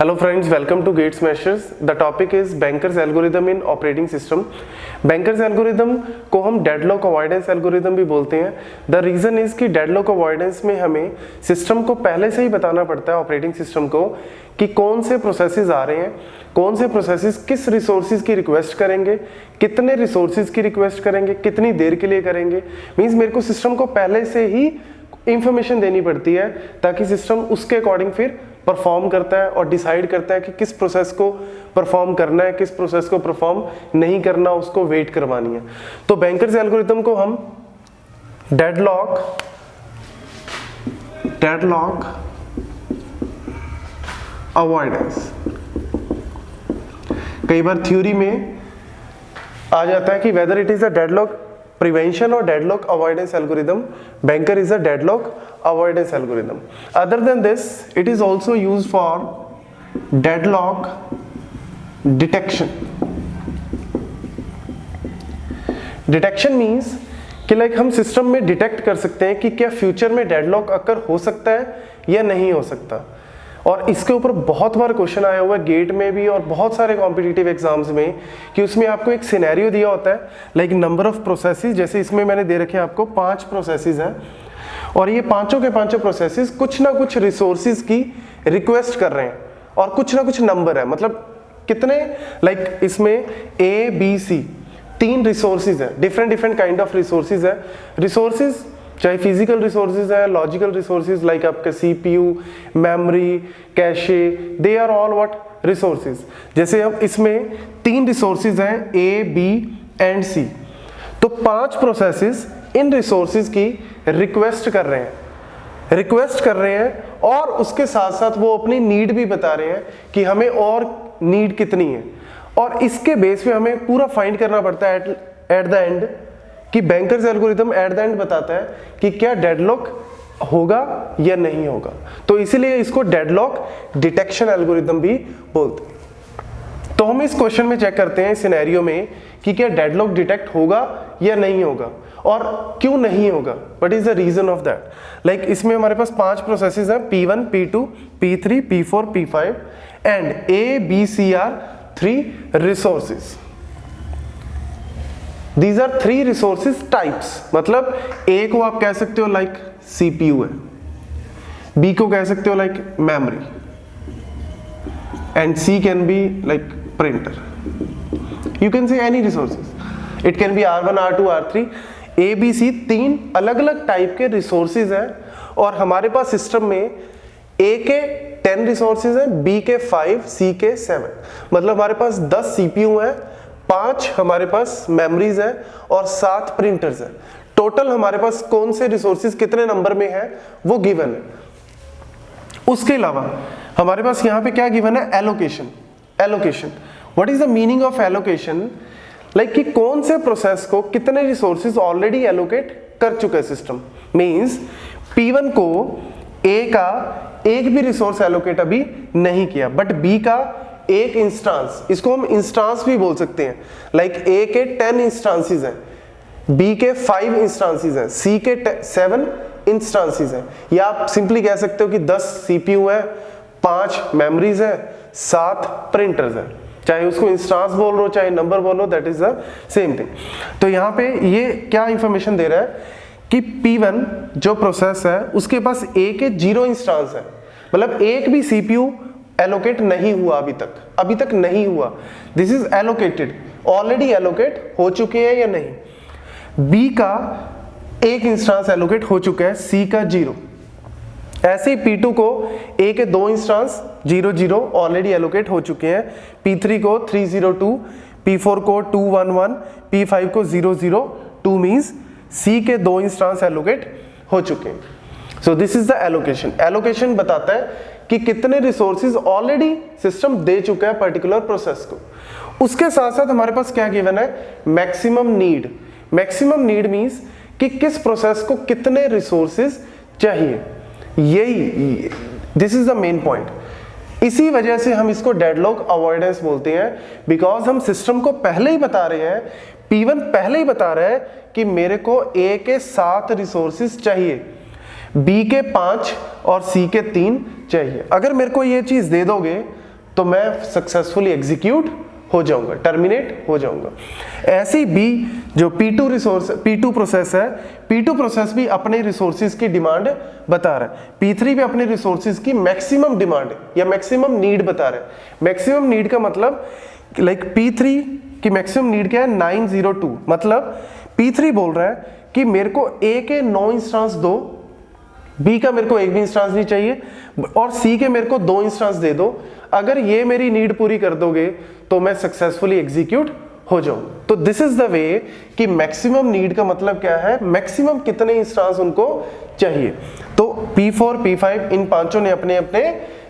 Hello friends, welcome to Gates Measures. The topic is Banker's algorithm in operating system. Banker's algorithm को हम deadlock avoidance algorithm भी बोलते हैं. The reason is कि deadlock avoidance में हमें सिस्टम को पहले से ही बताना पड़ता है, ऑपरेटिंग सिस्टम को, कि कौन से प्रोसेसेस आ रहे हैं, कौन से प्रोसेसेस किस रिसोर्सेज की रिक्वेस्ट करेंगे, कितने रिसोर्सेज की रिक्वेस्ट करेंगे, कितनी देर के लिए करेंगे. मीन्स मेरे को सिस्टम को पहले से ही इंफॉर्मेशन देनी पड़ती है ताकि सिस्टम उसके अकॉर्डिंग फिर परफॉर्म करता है और डिसाइड करता है कि किस प्रोसेस को परफॉर्म करना है, किस प्रोसेस को परफॉर्म नहीं करना, उसको वेट करवानी है. तो बैंकर्स एल्गोरिथम को हम डेडलॉक अवॉइडेंस, कई बार थ्योरी में आ जाता है कि whether it is a deadlock prevention or deadlock avoidance algorithm, Banker is a deadlock avoidance algorithm. Other than this, it is also used for deadlock detection. Detection means कि like हम system में detect कर सकते हैं कि क्या future में deadlock अकर हो सकता है या नहीं हो सकता. और इसके ऊपर बहुत बार क्वेश्चन आया हुआ है गेट में भी और बहुत सारे कॉम्पिटिटिव एग्जाम्स में, कि उसमें आपको एक सिनेरियो दिया होता है लाइक नंबर ऑफ प्रोसेसेस. जैसे इसमें मैंने दे रखे हैं आपको 5 प्रोसेसेस हैं और ये पांचों के पांचों प्रोसेसेस कुछ ना कुछ रिसोर्सेज की रिक्वेस्ट कर रहे हैं और कुछ ना कुछ नंबर है. मतलब कितने, लाइक इसमें ए बी सी 3 रिसोर्सेज है, डिफरेंट काइंड ऑफ रिसोर्सेज है. रिसोर्सेज चाहे फिजिकल रिसोर्सेज है, लॉजिकल रिसोर्सेज लाइक आपके CPU, memory, cache, they are all what resources. जैसे अब इसमें 3 रिसोर्सेज हैं ए, बी एंड सी. तो 5 प्रोसेसेस इन रिसोर्सेज की रिक्वेस्ट कर रहे हैं और उसके साथ साथ वो अपनी नीड भी बता रहे हैं कि हमें और नीड कितनी है. और इसके बेस पे हमें पूरा फाइंड करना पड़ता है एट द एंड कि bankers algorithm at the end बताता है कि क्या डेडलॉक होगा या नहीं होगा. तो इसीलिए इसको डेडलॉक डिटेक्शन एल्गोरिथम भी बोलते हैं. तो हम इस क्वेश्चन में चेक करते हैं सिनेरियो में कि क्या डेडलॉक डिटेक्ट होगा या नहीं होगा और क्यों नहीं होगा, what is the reason of that. Like इसमें हमारे पास 5 प्रोसेसेस हैं, P1, P2, P3, P4, P5 and A, B, C are 3 resources. These are 3 resources types. मतलब A को आप कह सकते हो लाइक CPU है, B को कह सकते हो like memory and C can be like printer. You can say any resources. It can be R1, R2, R3. A, B, C 3 अलग अलग टाइप के रिसोर्सेज हैं और हमारे पास सिस्टम में A के 10 रिसोर्सेज हैं, B के 5, C के 7. मतलब हमारे पास 10 CPU हैं, 5 हमारे पास मेमोरीज है और 7 प्रिंटर्स है. टोटल हमारे पास कौन से रिसोर्सेज कितने नंबर में है वो गिवन है. उसके अलावा हमारे पास यहाँ पे क्या गिवन है, allocation. What is the meaning of allocation, like कि कौन से प्रोसेस को कितने रिसोर्सेज ऑलरेडी एलोकेट कर चुका है सिस्टम. मींस P1 को A का एक भी रिसोर्स एलोकेट अभी नहीं किया, बट B का एक इंस्टांस, इसको हम इंस्टांस भी बोल सकते हैं. लाइक A के 10 इंस्टांसेस हैं, B के 5 इंस्टांसेस हैं, C के 7 इंस्टांसेस हैं. या आप सिंपली कह सकते हो कि 10 CPU है, 5 मेमोरीज है, 7 प्रिंटर्स हैं. चाहे उसको इंस्टांस बोल लो चाहे नंबर बोलो, that is the same thing. तो यहाँ पे ये क्या इंफॉर्मेशन दे रहा है कि P1 जो प्रोसेस है उसके पास A के 0 इंस्टांस है. मतलब एक भी CPU एलोकेट नहीं हुआ अभी तक नहीं हुआ. This is allocated, already allocate हो चुके हैं या नहीं. बी का एक इंस्टांस एलोकेट हो चुका है, सी का 0. ऐसे ही P2 को A के 2 इंस्टांस 0 ऑलरेडी एलोकेट हो चुके हैं, P3 को 302, P4 को 211, P5 को 002. मींस C के 2 इंस्टांस एलोकेट हो चुके हैं. So this is the allocation. Allocation बताता है कि कितने रिसोर्सेज ऑलरेडी सिस्टम दे चुका है पर्टिकुलर प्रोसेस को. उसके साथ साथ हमारे पास क्या गिवन है, maximum need. Maximum need means कि किस प्रोसेस को कितने रिसोर्सेज चाहिए. यही this is the main point. इसी वजह से हम इसको डेडलॉक अवॉइडेंस बोलते हैं, बिकॉज हम सिस्टम को पहले ही बता रहे हैं, P1 पहले ही बता रहा है कि मेरे को A के 7 रिसोर्सेज चाहिए, B के 5 और C के 3 चाहिए। अगर मेरे को ये चीज दे दोगे तो मैं सक्सेसफुली एग्जीक्यूट हो जाऊंगा, टर्मिनेट हो जाऊंगा। ऐसी बी जो P2 प्रोसेस है, P2 प्रोसेस भी अपने रिसोर्सेज की डिमांड बता रहा है, P3 भी अपने रिसोर्सेज की मैक्सिमम डिमांड या मैक्सिमम नीड बता रहा है। मैक्सिमम नीड का मतलब लाइक P3 की मैक्सिमम नीड क्या है 902, मतलब P3 बोल रहा है कि मेरे को A के 9 इंस्टांस दो, B का मेरे को एक भी इंस्टांस नहीं चाहिए, और C के मेरे को 2 इंस्टांस दे दो। अगर ये मेरी नीड पूरी कर दोगे तो मैं सक्सेसफुली एग्जीक्यूट हो जाऊं। तो दिस इज द वे कि मैक्सिमम नीड का मतलब क्या है, मैक्सिमम कितने इंस्टांस उनको चाहिए। तो P4 P5 इन पांचों ने अपने अपने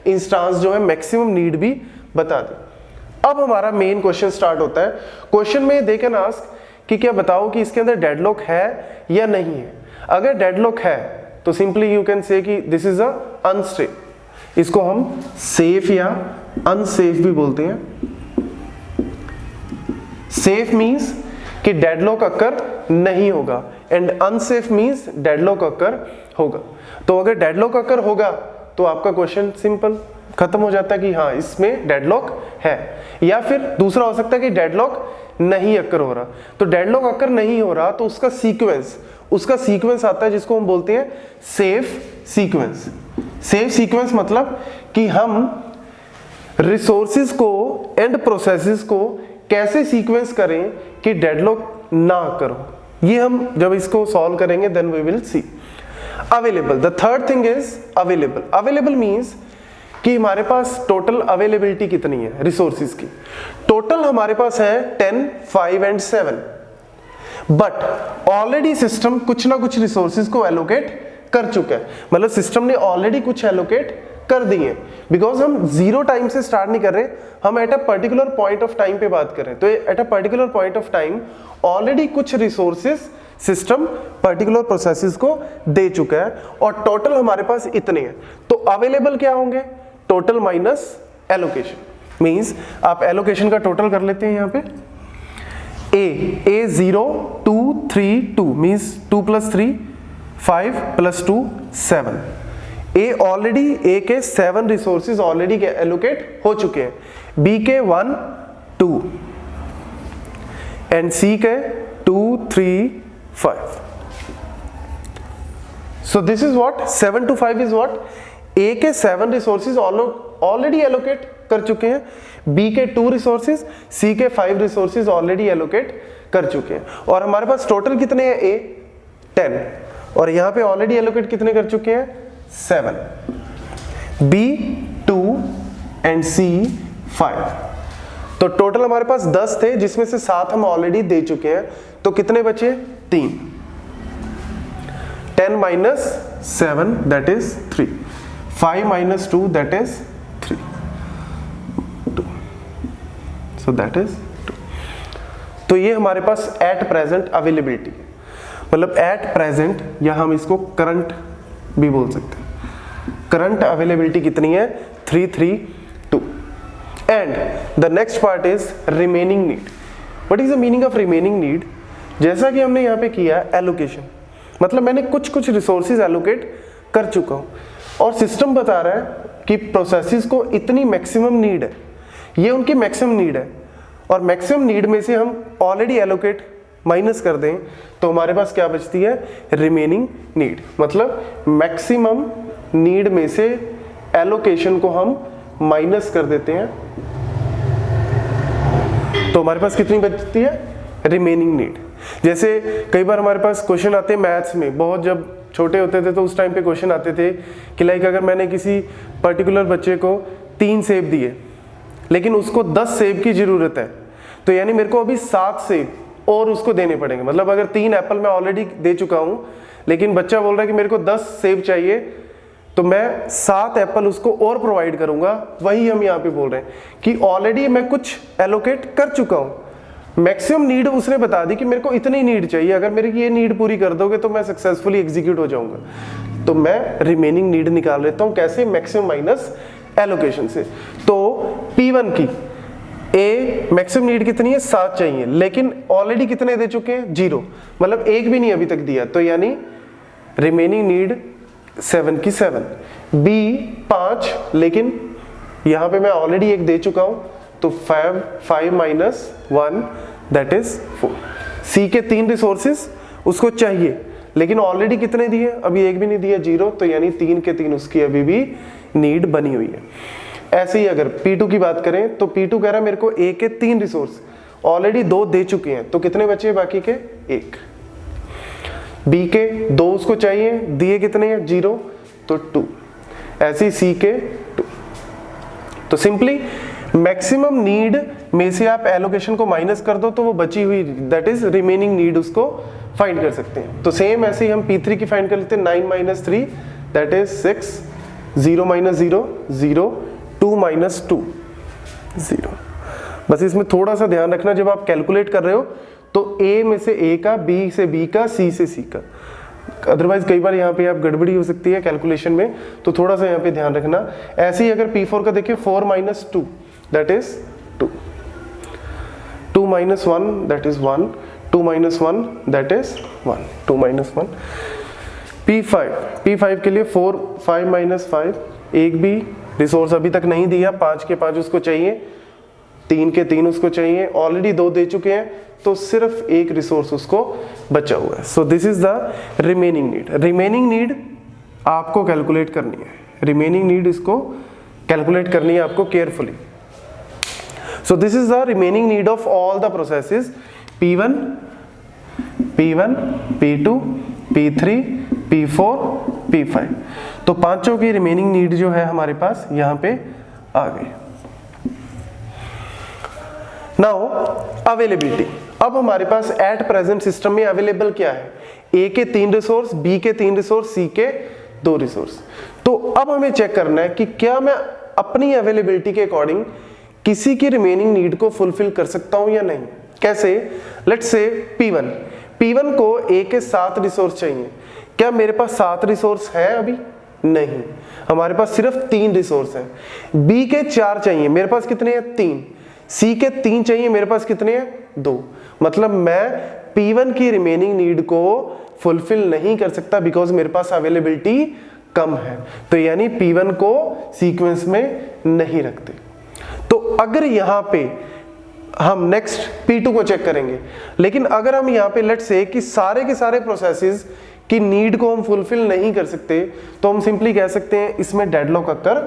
इंस्टांस जो है मैक्सिमम नीड भी बता दी। अब हमारा मेन क्वेश्चन स्टार्ट होता है। क्वेश्चन में दे कैन आस्क कि क्या बताओ कि इसके अंदर डेडलॉक है या नहीं है। अगर डेडलॉक है तो सिंपली यू कैन से कि दिस इज अ अनसेफ, इसको हम सेफ या अनसेफ भी बोलते हैं। सेफ मींस कि डेडलॉक अकर नहीं होगा एंड अनसेफ मींस डेडलॉक अकर होगा। तो अगर डेडलॉक अकर होगा तो आपका क्वेश्चन सिंपल खत्म हो जाता है कि हाँ इसमें डेडलॉक है। या फिर दूसरा हो सकता है कि डेडलॉक नहीं अकर हो रहा। तो डेडलॉक अकर नहीं हो रहा तो उसका सीक्वेंस आता है जिसको हम बोलते हैं सेफ सीक्वेंस। सेफ सीक्वेंस मतलब कि हम रिसोर्सेज को एंड प्रोसेसेस को कैसे सीक्वेंस करें कि डेडलॉक ना करो। ये हम जब इसको सॉल्व करेंगे then we will see. Available, the third thing is available. Available means कि हमारे पास टोटल अवेलेबिलिटी कितनी है रिसोर्सेज की। टोटल हमारे पास है 10, 5 एंड 7, बट ऑलरेडी सिस्टम कुछ ना कुछ रिसोर्सेज को एलोकेट कर चुका है। मतलब सिस्टम ने ऑलरेडी कुछ एलोकेट कर दिए, बिकॉज हम जीरो टाइम से स्टार्ट नहीं कर रहे, हम at a particular point of time पे बात कर रहे हैं। तो at a particular point of time already कुछ रिसोर्सेज सिस्टम पर्टिकुलर प्रोसेसेस को दे चुका है और टोटल हमारे पास इतने हैं। तो अवेलेबल क्या होंगे, टोटल माइनस एलोकेशन। मींस आप एलोकेशन का टोटल कर लेते हैं। यहाँ पे A 0 2 3 2 मींस 2 + 3 5 + 2 7। ए ऑलरेडी ए के 7 रिसोर्सेज ऑलरेडी एलोकेट हो चुके हैं, बी के 1 2 एंड सी के 2 3 5। So this is what 7 to 5 is what ए के 7 रिसोर्सेज ऑलरेडी एलोकेट कर चुके हैं, बी के 2 रिसोर्सेज, सी के 5 रिसोर्सेज ऑलरेडी एलोकेट कर चुके हैं। और हमारे पास टोटल कितने हैं, ए 10 और यहां पे ऑलरेडी एलोकेट कितने कर चुके हैं 7, बी 2 एंड सी 5। तो टोटल हमारे पास 10 थे जिसमें से 7 हम ऑलरेडी दे चुके हैं। तो कितने बचे 3, 10 - 7 that is 3, 5 - 2 that is 3, 2, so that is 2। तो ये हमारे पास एट प्रेजेंट अवेलेबिलिटी, मतलब एट प्रेजेंट या हम इसको करंट भी बोल सकते हैं। करंट अवेलेबिलिटी कितनी है 332। And the next part is remaining need. What is the meaning of remaining need? जैसा कि हमने यहाँ पे किया एलोकेशन, मतलब मैंने कुछ रिसोर्सेज एलोकेट कर चुका हूँ और सिस्टम बता रहा है कि प्रोसेसेस को इतनी मैक्सिमम नीड है, ये उनकी मैक्सिमम नीड है और मैक्सिमम नीड में से हम ऑलरेडी एलोकेट माइनस कर दें तो हमारे पास क्या बचती है रिमेनिंग नीड। मतलब मैक्सिमम नीड में से एलोकेशन को हम माइनस कर देते हैं तो हमारे पास कितनी बचती है रिमेनिंग नीड। जैसे कई बार हमारे पास क्वेश्चन आते हैं मैथ्स में, बहुत जब छोटे होते थे तो उस टाइम पे क्वेश्चन आते थे कि लाइक अगर मैंने किसी पर्टिकुलर बच्चे को 3 सेब दिए लेकिन उसको 10 सेब की जरूरत है, तो यानी मेरे को अभी 7 सेब और उसको देने पड़ेंगे। मतलब अगर 3 एप्पल मैं ऑलरेडी दे चुका हूं लेकिन बच्चा बोल रहा है कि मेरे को 10 सेब चाहिए, तो मैं 7 एप्पल उसको और प्रोवाइड करूंगा। वही हम यहाँ पे बोल रहे हैं कि ऑलरेडी मैं कुछ एलोकेट कर चुका हूं, मैक्सिमम नीड उसने बता दी कि मेरे को इतनी नीड चाहिए, अगर मेरी ये नीड पूरी कर दोगे तो मैं सक्सेसफुली एग्जीक्यूट हो जाऊंगा। तो मैं रिमेनिंग नीड निकाल लेता हूं, कैसे मैक्सिमम माइनस एलोकेशन से। तो P1 की ए मैक्सिमम नीड कितनी है 7 चाहिए, लेकिन ऑलरेडी कितने दे चुके हैं 0, मतलब एक भी नहीं अभी तक दिया, तो यानी रिमेनिंग नीड 7 की 7। बी 5 लेकिन यहाँ पे मैं ऑलरेडी एक दे चुका हूँ, तो 5 माइनस 1 दैट इज 4। सी के 3 रिसोर्सेज उसको चाहिए, लेकिन ऑलरेडी कितने दिए, अभी एक भी नहीं दिया, 0, तो यानी 3 के 3 उसकी अभी भी नीड बनी हुई है। ऐसे ही अगर P2 की बात करें तो P2 कह रहा है मेरे को A के 3 रिसोर्स, ऑलरेडी 2 दे चुके हैं, तो कितने बचे बाकी के, 1। B के 2 उसको चाहिए, दिए कितने हैं, 0, तो 2। ऐसे ही C के 2। तो सिंपली मैक्सिमम नीड में से आप एलोकेशन को माइनस कर दो तो वो बची हुई दैट इज रिमेनिंग नीड उसको फाइंड कर सकते हैं। तो सेम ऐसे ही हम P3 की फाइंड कर लेते हैं, 9 minus 3 that is 6, 0 minus 0 0, 2 minus 2 0। बस इसमें थोड़ा सा ध्यान रखना, जब आप कैलकुलेट कर रहे हो तो A में से A का, B से B का, C से C का, अदरवाइज कई बार यहाँ पे आप गड़बड़ी हो सकती है कैलकुलेशन में, तो थोड़ा सा यहाँ पे ध्यान रखना। ऐसे ही अगर P4 का देखिए, 4 minus 2 that is 2, 2 minus 1 that is 1, 2 minus 1 that is 1, 2 minus 1। P5 के लिए 4, 5 माइनस 5, एक भी रिसोर्स अभी तक नहीं दिया, 5 के 5 उसको चाहिए, 3 के 3 उसको चाहिए, ऑलरेडी 2 दे चुके हैं, तो सिर्फ एक रिसोर्स उसको बचा हुआ है। So this is the remaining need. Remaining need आपको कैलकुलेट करनी है, रिमेनिंग नीड इसको कैलकुलेट करनी है आपको carefully. So this is the remaining need of all the processes P1, P2, P3, P4, P5। तो पांचों की रिमेनिंग नीड जो है हमारे पास यहाँ पे आ गई। नाउ अवेलेबिलिटी, अब हमारे पास एट प्रेजेंट सिस्टम में अवेलेबल क्या है, A के 3 रिसोर्स, B के 3 रिसोर्स, C के 2 रिसोर्स। तो अब हमें चेक करना है कि क्या मैं अपनी अवेलेबिलिटी के अकॉर्डिंग किसी की रिमेनिंग नीड को फुलफिल कर सकता हूं या नहीं। कैसे, लेट्स से P1 को A के 7 रिसोर्स चाहिए, क्या मेरे पास 7 रिसोर्स है अभी, नहीं, हमारे पास सिर्फ 3 रिसोर्स हैं। B के 4 चाहिए, मेरे पास कितने हैं, 3। C के 3 चाहिए, मेरे पास कितने हैं, 2। मतलब मैं P1 की रिमेनिंग नीड को फुलफिल नहीं कर सकता बिकॉज मेरे पास अवेलेबिलिटी कम है, तो यानी P1 को सीक्वेंस में नहीं रखते। तो अगर यहां पे हम नेक्स्ट P2 को चेक करेंगे, लेकिन अगर हम यहाँ पे लेट्स से कि सारे के सारे प्रोसेसेस की नीड को हम फुलफिल नहीं कर सकते, तो हम सिंपली कह सकते हैं इसमें डेडलॉक अकर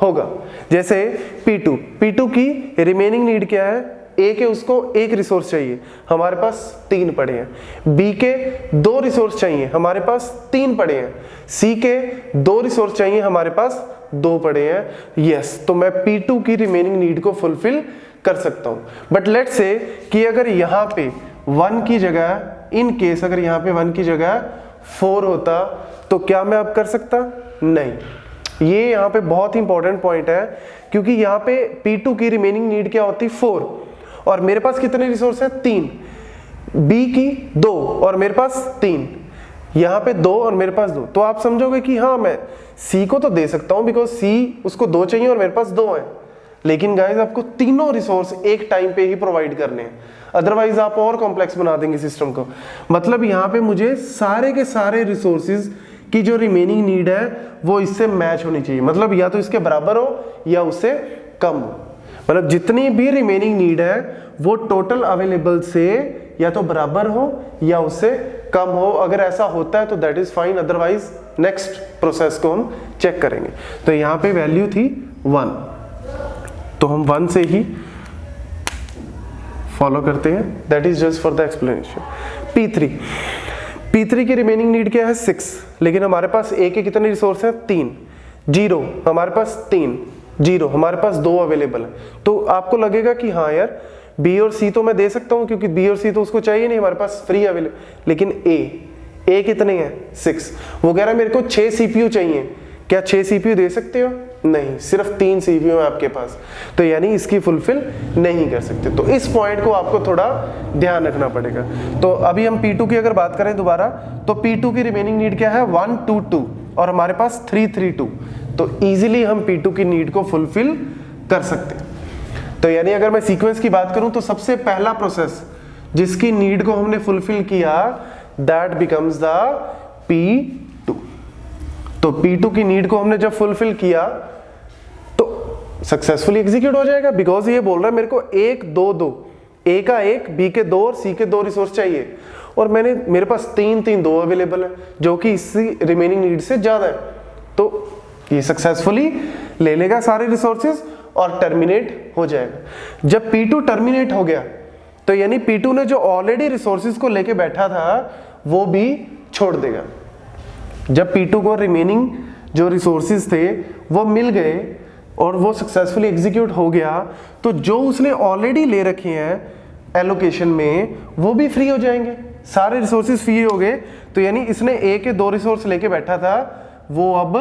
होगा। जैसे P2 की रिमेनिंग नीड क्या है, A के उसको 1 रिसोर्स चाहिए, हमारे पास 3 पड़े हैं। B के 2 रिसोर्स चाहिए, हमारे पास 3 पड़े हैं। C के 2 रिसोर्स चाहिए, हमारे पास 2 पड़े हैं। यस, तो मैं P2 की रिमेनिंग नीड को फुलफिल कर सकता हूं। बट लेट्स से कि अगर यहाँ पे 1 की जगह, इन केस अगर यहाँ पे 1 की जगह 4 होता, तो क्या मैं अब कर सकता, नहीं। ये यहाँ पे बहुत ही इंपॉर्टेंट पॉइंट है, क्योंकि यहाँ पे P2 की रिमेनिंग नीड क्या होती, 4, और मेरे पास कितने रिसोर्स हैं, 3। B की 2 और मेरे पास 3, यहाँ पे 2 और मेरे पास 2, तो आप समझोगे कि हाँ मैं C को तो दे सकता हूँ बिकॉज C उसको 2 चाहिए और मेरे पास 2 है। लेकिन गाइज आपको तीनों रिसोर्स एक टाइम पे ही प्रोवाइड करने हैं, अदरवाइज आप और कॉम्प्लेक्स बना देंगे सिस्टम को। मतलब यहाँ पे मुझे सारे के सारे रिसोर्सेज की जो रिमेनिंग नीड है वो इससे मैच होनी चाहिए, मतलब या तो इसके बराबर हो या उससे कम हो। मतलब जितनी भी रिमेनिंग नीड है वो टोटल अवेलेबल से या तो बराबर हो या उससे कम हो। अगर ऐसा होता है तो that is fine, otherwise next process को हम चेक करेंगे। तो यहाँ पे वैल्यू थी 1, तो हम 1 से ही फॉलो करते हैं, that is just for the explanation. P3 की रिमेनिंग नीड क्या है, 6, लेकिन हमारे पास A के कितने रिसोर्स हैं, 3। 0 हमारे पास 3, 0 हमारे पास 2 अवेलेबल है। तो आपको लगेगा कि हाँ यार B और C तो मैं दे सकता हूँ क्योंकि B और C तो उसको चाहिए नहीं, हमारे पास फ्री अवेलेबल। लेकिन A कितने हैं, 6, वो कह रहा है मेरे को 6 CPU चाहिए, क्या 6 CPU दे सकते हो, नहीं, सिर्फ 3 CPU है आपके पास, तो यानी इसकी फुलफिल नहीं कर सकते। तो इस पॉइंट को आपको थोड़ा ध्यान रखना पड़ेगा। तो अभी हम P2 की अगर बात करें दोबारा, तो P2 की रिमेनिंग नीड क्या है, 1 2 2 और हमारे पास 3 3 2, तो इजीली हम P2 की नीड को फुलफिल कर सकते हैं। तो यानी अगर मैं सीक्वेंस की बात करूं तो सबसे पहला प्रोसेस जिसकी नीड को हमने फुलफिल किया दैट बिकम्स द P2। तो P2 की नीड को हमने जब फुलफिल किया तो सक्सेसफुली एग्जीक्यूट हो जाएगा, बिकॉज ये बोल रहा है मेरे को 1 2 2, ए का 1, बी के 2 और सी के 2 रिसोर्स चाहिए, और मेरे पास 3 3 2 अवेलेबल है जो कि इसी रिमेनिंग नीड से ज्यादा है, तो ये सक्सेसफुली ले लेगा सारे रिसोर्सेज और टर्मिनेट हो जाएगा। जब P2 टर्मिनेट हो गया तो यानी P2 ने जो ऑलरेडी रिसोर्सेज को लेके बैठा था वो भी छोड़ देगा। जब P2 को रिमेनिंग जो रिसोर्सेज थे वो मिल गए और वो सक्सेसफुली एग्जीक्यूट हो गया, तो जो उसने ऑलरेडी ले रखे हैं एलोकेशन में वो भी फ्री हो जाएंगे, सारे रिसोर्सेज फ्री हो गए। तो यानी इसने ए के 2 रिसोर्स लेके बैठा था वो अब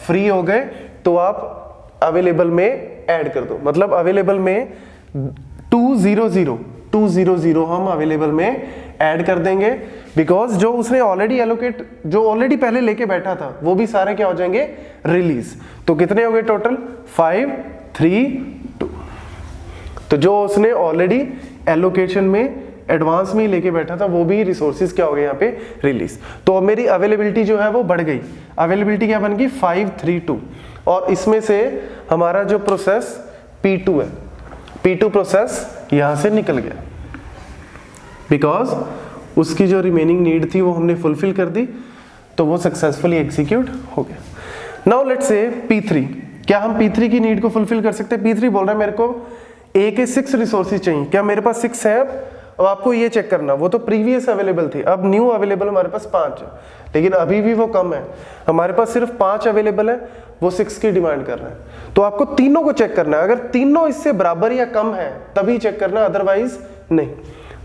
फ्री हो गए, तो आप अवेलेबल में ऐड कर दो। मतलब अवेलेबल में 200 हम अवेलेबल में ऐड कर देंगे, बिकॉज जो उसने जो ऑलरेडी पहले लेके बैठा था वो भी सारे क्या हो जाएंगे, रिलीज। तो कितने हो गए टोटल, 5 3 2। तो जो उसने ऑलरेडी एलोकेशन में एडवांस में ही लेके बैठा था वो भी रिसोर्सेज क्या हो गए यहाँ पे, रिलीज। तो अब मेरी अवेलेबिलिटी जो है वो बढ़ गई, अवेलेबिलिटी क्या बन गई 5 3 2, और इसमें से हमारा जो प्रोसेस P2 है, P2 प्रोसेस यहां से निकल गया, बिकॉज उसकी जो रिमेनिंग नीड थी वो हमने फुलफिल कर दी, तो वो सक्सेसफुली एग्जीक्यूट हो गया। नाउ लेट्स से P3, क्या हम P3 की नीड को फुलफिल कर सकते हैं? P3 बोल रहा है मेरे को A के 6 रिसोर्सेज चाहिए, क्या मेरे पास 6 है? अब आपको ये चेक करना, वो तो प्रीवियस अवेलेबल थी, अब न्यू अवेलेबल हमारे पास 5 है, लेकिन अभी भी वो कम है, हमारे पास सिर्फ 5 अवेलेबल है, वो 6 की डिमांड कर रहा है। तो आपको तीनों को चेक करना है, अगर तीनों इससे बराबर या कम है तभी चेक करना, अदरवाइज नहीं।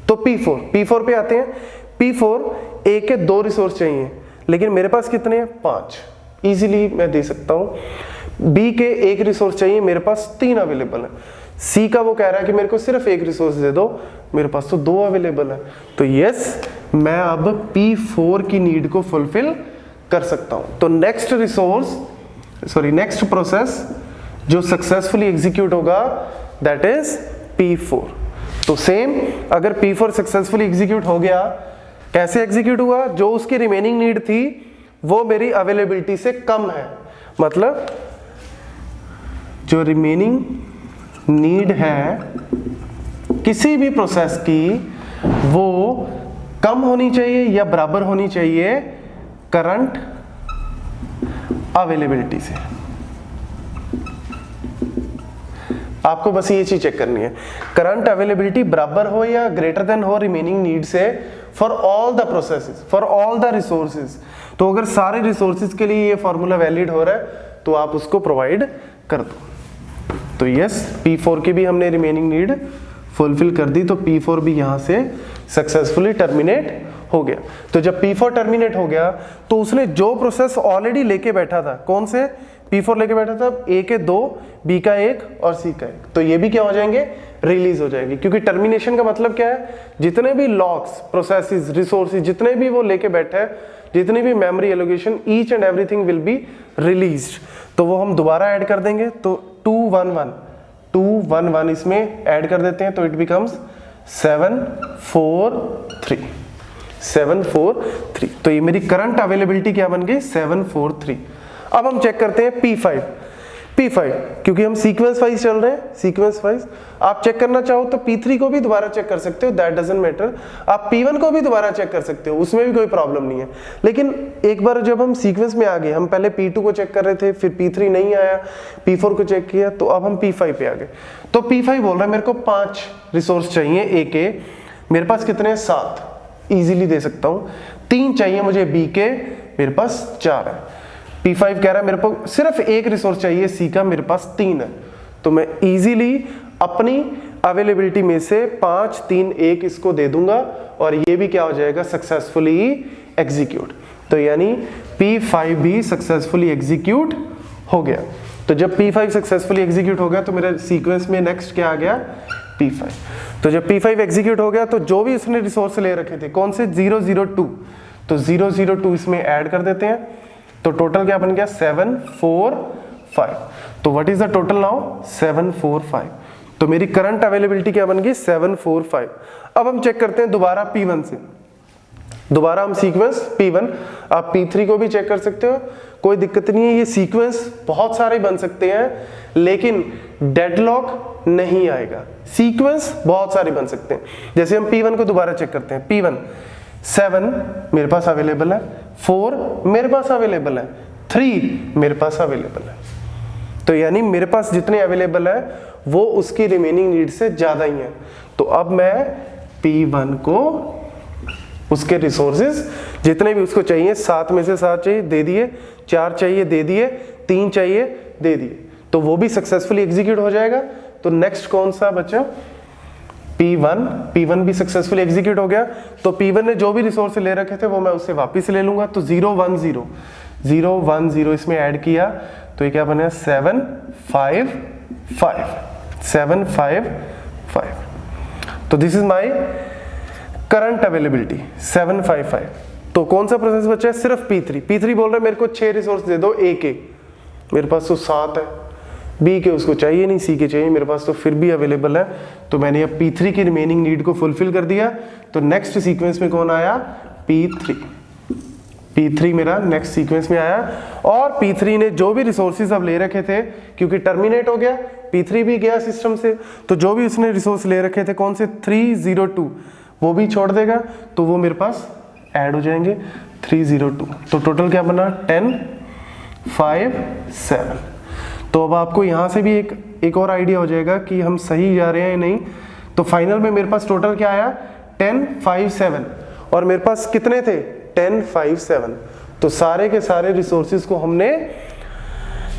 तो P4 पे आते हैं। P4 A के 2 रिसोर्स चाहिए, लेकिन मेरे पास कितने हैं, 5, इजीली मैं दे सकता हूं। B के 1 रिसोर्स चाहिए, मेरे पास 3 अवेलेबल है। C का वो कह रहा है कि मेरे को सिर्फ 1 रिसोर्स दे दो, मेरे पास तो 2 अवेलेबल है। तो यस, मैं अब P4 की नीड को फुलफिल कर सकता हूं। तो नेक्स्ट प्रोसेस जो सक्सेसफुली एग्जीक्यूट होगा दैट इज P4। तो सेम, अगर P4 सक्सेसफुली एग्जीक्यूट हो गया, कैसे एग्जीक्यूट हुआ, जो उसकी रिमेनिंग नीड थी वो मेरी अवेलेबिलिटी से कम है, मतलब जो रिमेनिंग नीड है किसी भी प्रोसेस की वो कम होनी चाहिए या बराबर होनी चाहिए करंट अवेलेबिलिटी से। आपको बस ये चीज चेक करनी है, करंट अवेलेबिलिटी बराबर हो या ग्रेटर देन हो रिमेनिंग नीड से for all the processes, for all the resources. तो अगर सारे रिसोर्सेज के लिए ये फॉर्मूला वैलिड हो रहा है तो आप उसको प्रोवाइड कर दो। तो यस, P4 की भी हमने रिमेनिंग नीड फुलफिल कर दी, तो P4 भी यहां से सक्सेसफुली टर्मिनेट हो गया। तो जब P4 टर्मिनेट हो गया तो उसने जो प्रोसेस ऑलरेडी लेके बैठा था, कौन से P4 लेके बैठा था, A के 2, B का 1 और C का 1, तो ये भी क्या हो जाएंगे, रिलीज हो जाएंगे। क्योंकि टर्मिनेशन का मतलब क्या है, जितने भी लॉक्स, प्रोसेसेस, रिसोर्सेज जितने भी वो लेके बैठे हैं, जितनी भी memory allocation, each and everything will be released. तो वो हम दोबारा ऐड कर देंगे, तो 2 1 1 इसमें ऐड कर देते हैं, तो इट बिकम्स 7 4 3। तो ये मेरी करंट अवेलेबिलिटी क्या बन गई, 7 4 3। अब हम चेक करते हैं P5, क्योंकि हम सीक्वेंस वाइज चल रहे हैं, सीक्वेंस वाइज। आप चेक करना चाहो तो P3 को भी दोबारा चेक कर सकते हो, दैट डजंट मैटर। आप P1 को भी दोबारा चेक कर सकते हो, उसमें भी कोई प्रॉब्लम नहीं है। लेकिन एक बार जब हम सीक्वेंस में आ गए, हम पहले P2 को चेक कर रहे थे, फिर P3 नहीं आया, P4 को चेक किया, तो अब हम P5 पे आ गए। तो P5 बोल रहा है मेरे को 5 रिसोर्स चाहिए A के, मेरे पास कितने हैं, 7, इजीली दे सकता हूं। 3 चाहिए मुझे B के, मेरे पास 4 है। P5 कह रहा है मेरे को सिर्फ 1 रिसोर्स चाहिए C का, मेरे पास 3 है। तो मैं इजीली अपनी अवेलेबिलिटी में से 5 3 1 इसको दे दूंगा, और ये भी क्या हो जाएगा, सक्सेसफुली एग्जीक्यूट। तो यानी P5 भी सक्सेसफुली एग्जीक्यूट हो गया। तो जब P5 सक्सेसफुली एग्जीक्यूट हो गया तो मेरे सीक्वेंस में नेक्स्ट क्या आ गया, P5। तो जब P5 एग्जीक्यूट हो गया तो जो भी उसने रिसोर्स ले रखे थे, कौन से, 0 0 2, तो 0 0 2 इसमें ऐड कर देते हैं, तो टोटल क्या बन गया, 7 4 5। तो what is the total now, 7 4 5। तो मेरी करंट अवेलेबिलिटी क्या बन गई, 7 4 5। अब हम चेक करते हैं दोबारा P1 से, दोबारा हम सीक्वेंस P1, आप P3 को भी चेक कर सकते हो, कोई दिक्कत नहीं है। ये सीक्वेंस बहुत सारे बन सकते हैं, लेकिन डेडलॉक नहीं आएगा। सीक्वेंस बहुत सारे बन सकते हैं, जैसे हम P1 को दोबारा चेक करते हैं। P1 7 मेरे पास अवेलेबल है, 4 मेरे पास अवेलेबल है, 3 मेरे पास अवेलेबल है। तो यानी मेरे पास जितने अवेलेबल है वो उसकी रिमेनिंग नीड से ज्यादा ही है। तो अब मैं P1 को उसके रिसोर्सेज जितने भी उसको चाहिए, 7 में से 7 चाहिए दे दिए, 4 चाहिए दे दिए, 3 चाहिए दे दिए, तो वो भी सक्सेसफुली एग्जीक्यूट हो जाएगा। तो नेक्स्ट कौन सा बचा? P1 भी सक्सेसफुली एग्जीक्यूट हो गया। तो P1 ने जो भी रिसोर्स ले रखे थे वो मैं उससे वापस ले लूंगा। तो 0 1 0 0 1 0 इसमें ऐड किया तो ये क्या बने? 7 5 5 7 5 5। तो this is my current availability 7 5 5। तो कौन सा प्रोसेस बचा है? सिर्फ P3 बोल रहा है मेरे को 6 रिसोर्स दे दो A के, मेरे पास तो 7 है, B के उसको चाहिए नहीं, C के चाहिए, मेरे पास तो फिर भी अवेलेबल है। तो मैंने अब P3 की रिमेनिंग नीड को फुलफिल कर दिया। तो नेक्स्ट सीक्वेंस में कौन आया? P3 मेरा नेक्स्ट सीक्वेंस में आया। और P3 ने जो भी रिसोर्सेज अब ले रखे थे, क्योंकि टर्मिनेट हो गया, P3 भी गया सिस्टम से, तो जो भी उसने रिसोर्स ले रखे थे कौन से? 302 वो भी छोड़ देगा, तो वो मेरे पास ऐड हो जाएंगे 302। तो टोटल क्या बना? 10 5 7। तो अब आपको यहाँ से भी एक और आइडिया हो जाएगा कि हम सही जा रहे हैं या नहीं। तो फाइनल में मेरे पास टोटल क्या आया? 10 5 7। और मेरे पास कितने थे? 10 5 7। तो सारे के सारे रिसोर्सेज को हमने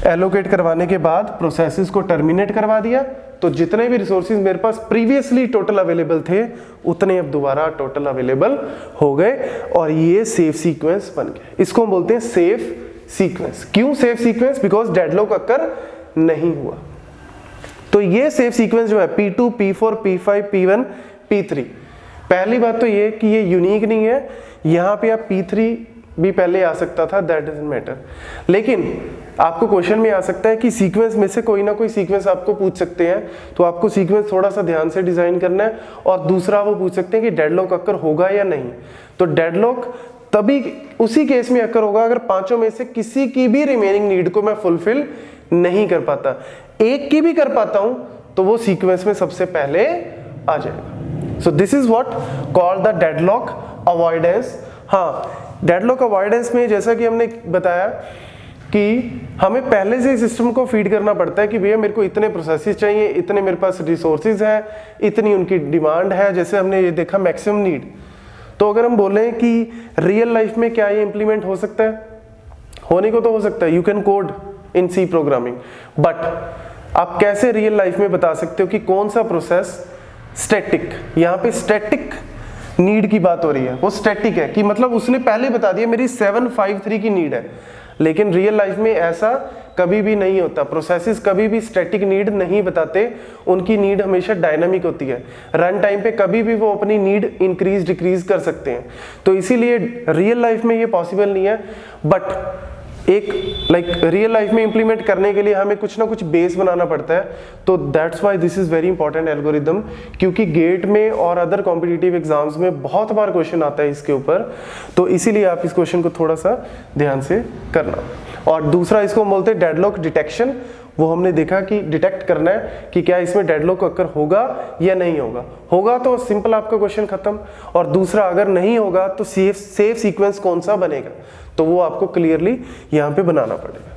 एलोकेट करवाने के बाद प्रोसेसेस को टर्मिनेट करवा दिया। तो जितने भी रिसोर्सेज मेरे पास प्रीवियसली टोटल अवेलेबल थे उतने अब दोबारा टोटल अवेलेबल हो गए और ये सेफ सीक्वेंस बन गया। इसको हम बोलते हैं सेफ सीक्वेंस। क्यों सेफ सीक्वेंस? बिकॉज डेडलॉक अकर नहीं हुआ। तो ये सेफ सीक्वेंस जो है P2 P4 P5 P1 P3, पहली बात तो ये कि ये यूनिक नहीं है। यहाँ पे आप P3 भी पहले आ सकता था, दैट डजंट मैटर। लेकिन आपको क्वेश्चन में आ सकता है कि सीक्वेंस में से कोई ना कोई सीक्वेंस आपको पूछ सकते हैं, तो आपको सीक्वेंस थोड़ा सा ध्यान से डिजाइन करना है। और दूसरा वो पूछ सकते हैं कि डेडलॉक अकर होगा या नहीं। तो डेडलॉक तभी उसी केस में अकर होगा अगर पांचों में से किसी की भी रिमेनिंग नीड को मैं फुलफिल नहीं कर पाता। एक की भी कर पाता हूं तो वो सीक्वेंस में सबसे पहले आ जाएगा। So this is what called the deadlock avoidance. हाँ, डेडलॉक अवॉइडेंस में जैसा कि हमने बताया कि हमें पहले से सिस्टम को फीड करना पड़ता है कि भैया मेरे को इतने प्रोसेसेस चाहिए, इतने मेरे पास रिसोर्सेज हैं, इतनी उनकी डिमांड है। जैसे हमने ये देखा मैक्सिमम नीड। तो अगर हम बोलें कि रियल लाइफ में क्या ये इंप्लीमेंट हो सकता है? होने को तो हो सकता है, you can code in C programming, but आप कैसे रियल लाइफ में बता सकते हो कि कौन सा प्रोसेस स्टैटिक? यहाँ पे स्टैटिक नीड की बात हो रही है, वो स्टैटिक है कि मतलब उसने पहले बता दिया मेरी 753 की नीड है। लेकिन रियल लाइफ में ऐसा कभी भी नहीं होता। प्रोसेसेस कभी भी स्टैटिक नीड नहीं बताते, उनकी नीड हमेशा डायनामिक होती है। रन टाइम पे कभी भी वो अपनी नीड इंक्रीज डिक्रीज कर सकते हैं। तो इसीलिए रियल लाइफ में ये पॉसिबल नहीं है। बट एक रियल लाइफ में इंप्लीमेंट करने के लिए हमें कुछ ना कुछ बेस बनाना पड़ता है। तो that's why this is very important algorithm, क्योंकि गेट में और अदर कॉम्पिटिटिव एग्जाम्स में बहुत बार क्वेश्चन आता है इसके ऊपर। तो इसीलिए आप इस क्वेश्चन को थोड़ा सा ध्यान से करना। और दूसरा इसको हम बोलते हैं डेडलॉक डिटेक्शन। वो हमने देखा कि डिटेक्ट करना है कि क्या इसमें डेडलॉक अकर होगा या नहीं होगा। होगा तो सिंपल आपका क्वेश्चन खत्म, और दूसरा अगर नहीं होगा तो सेफ सीक्वेंस कौन सा बनेगा, तो वो आपको क्लियरली यहाँ पे बनाना पड़ेगा।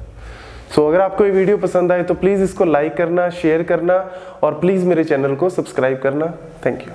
सो अगर आपको ये वीडियो पसंद आए तो प्लीज़ इसको लाइक करना, शेयर करना और प्लीज़ मेरे चैनल को सब्सक्राइब करना। Thank you.